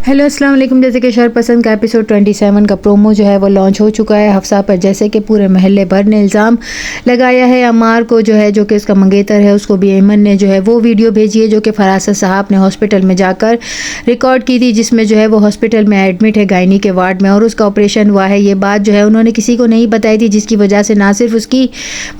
Hello अस्सलाम वालेकुम। जैसे कि शहर पसंद का एपिसोड 27 का प्रोमो जो है वो लॉन्च हो चुका है हफ्सा पर। जैसे कि पूरे महल्ले भर ने इल्ज़ाम लगाया है अमार को, जो है जो कि उसका मंगेतर है, उसको भी ऐमन ने जो है वो वीडियो भेजी है जो कि फरासत साहब ने हॉस्पिटल में जाकर रिकॉर्ड की थी, जिसमें जो है वो हॉस्पिटल में एडमिट है गायनी के वार्ड में और उसका ऑपरेशन हुआ है। ये बात जो है उन्होंने किसी को नहीं बताई थी, जिसकी वजह से ना सिर्फ उसकी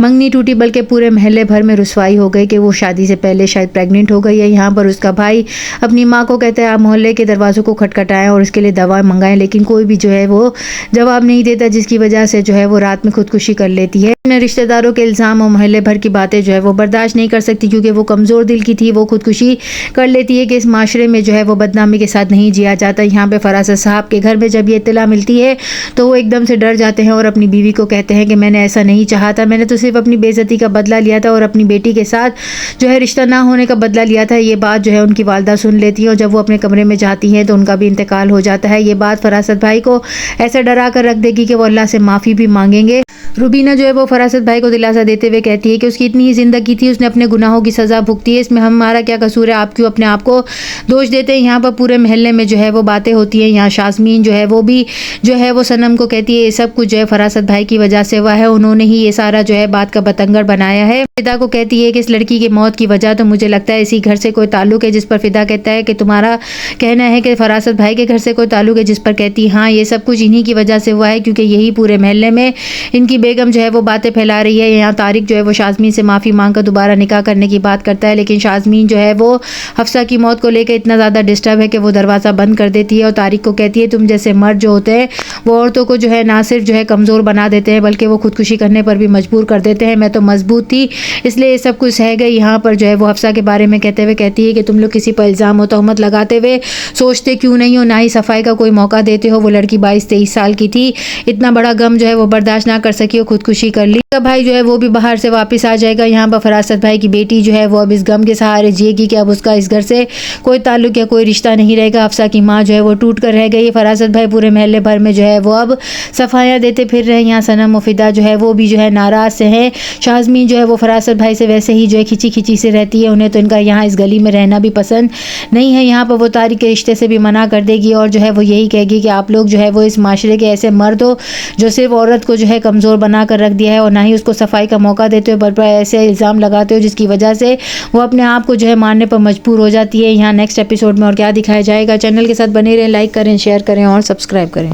मंगनी टूटी बल्कि पूरे महल्ले भर में रुसवाई हो गई कि वो शादी से पहले शायद प्रेग्नेंट हो गई है। यहाँ पर उसका भाई अपनी माँ को कहता है आप मोहल्ले के दरवाज़ों को खटखटाएं और इसके लिए दवा मंगाएं, लेकिन कोई भी जो है वो जवाब नहीं देता, जिसकी वजह से जो है वो रात में खुदकुशी कर लेती है। अपने रिश्तेदारों के इल्ज़ाम और मोहल्ले भर की बातें जो है वो बर्दाश्त नहीं कर सकती, क्योंकि वो कमज़ोर दिल की थी। वो खुदकुशी कर लेती है कि इस माशरे में जो है वो बदनामी के साथ नहीं जिया जाता। यहाँ पे फरासत साहब के घर में जब ये इत्तला मिलती है तो वो एकदम से डर जाते हैं और अपनी बीवी को कहते हैं कि मैंने ऐसा नहीं चाहा था, मैंने तो सिर्फ अपनी बेइज्जती का बदला लिया था और अपनी बेटी के साथ जो है रिश्ता ना होने का बदला लिया था। ये बात जो है उनकी वालदा सुन लेती है और जब वो अपने कमरे में जाती हैं तो उनका भी इंतकाल हो जाता है। ये बात फरासत भाई को ऐसा डरा कर रख देगी कि वो अल्लाह से माफ़ी भी मांगेंगे। रुबीना जो है वो फरासत भाई को दिलासा देते हुए कहती है कि उसकी इतनी ही ज़िंदगी थी, उसने अपने गुनाहों की सज़ा भुगती है, इसमें हमारा क्या कसूर है, आप क्यों अपने आप को दोष देते हैं। यहाँ पर पूरे महल्ले में जो है वो बातें होती हैं। यहाँ शाज़मीन जो है वो भी जो है वो सनम को कहती है ये सब कुछ जो है फरासत भाई की वजह से हुआ है, उन्होंने ही ये सारा जो है बात का बतंगड़ बनाया है। फिदा को कहती है कि इस लड़की की मौत की वजह तो मुझे लगता है इसी घर से कोई ताल्लुक है, जिस पर फिदा कहता है कि तुम्हारा कहना है कि फरासत भाई के घर से कोई ताल्लुक है, जिस पर कहती है हाँ ये सब कुछ इन्हीं की वजह से हुआ है, क्योंकि यही पूरे महल्ले में इनकी बेगम जो है वो बातें फैला रही है। यहाँ तारिक जो है वो शाज़मीन से माफ़ी मांग कर दोबारा निकाह करने की बात करता है, लेकिन शाज़मीन जो है वो हफ्सा की मौत को लेकर इतना ज़्यादा डिस्टर्ब है कि वो दरवाज़ा बंद कर देती है और तारिक को कहती है तुम जैसे मर्द जो होते हैं वो औरतों को जो है ना सिर्फ जो है कमज़ोर बना देते हैं बल्कि वो खुदकुशी करने पर भी मजबूर कर देते हैं। मैं तो मजबूत थी इसलिए ये सब कुछ सह गई। यहाँ पर जो है वो हफ्सा के बारे में कहते हुए कहती है कि तुम लोग किसी पर इल्ज़ाम हो तहमत लगाते हुए सोचते क्यों नहीं हो, ना ही सफाई का कोई मौका देते हो। वो लड़की 22-23 साल की थी, इतना बड़ा गम जो है वो बर्दाश्त ना कर सकी और खुदकुशी कर ली। भाई जो है वो भी बाहर से वापस आ जाएगा। यहाँ पर फरासत भाई की बेटी जो है वो अब इस गम के सहारे जिएगी कि अब उसका इस घर से कोई ताल्लुक या कोई रिश्ता नहीं रहेगा। हफ्सा की माँ जो है वो टूट कर रह गई। फरासत भाई पूरे महल्ले भर में जो है वो अब सफाइयाँ देते फिर रहे हैं। यहाँ सनम और फिदा जो है वो भी जो है नाराज़ से हैं। शाज़मीन जो है वो फरासत भाई से वैसे ही जो है खिंची खिंची से रहती है, उन्हें तो इनका यहाँ इस गली में रहना भी पसंद नहीं है। यहाँ पर वो तारिक के रिश्ते से भी मना कर देगी और जो है वो यही कहेगी कि आप लोग जो है वो इस माशरे के ऐसे मर्द हो जो सिर्फ औरत को जो है कमज़ोर बना कर रख दिया है और ना ही उसको सफाई का मौका देते हो, बल्कि ऐसे इल्ज़ाम लगाते हो जिसकी वजह से वो अपने आप को जो है मारने पर मजबूर हो जाती है। यहाँ नेक्स्ट एपिसोड में और क्या दिखाया जाएगा। चैनल के साथ बने रहें, लाइक करें, शेयर करें और सब्सक्राइब करें।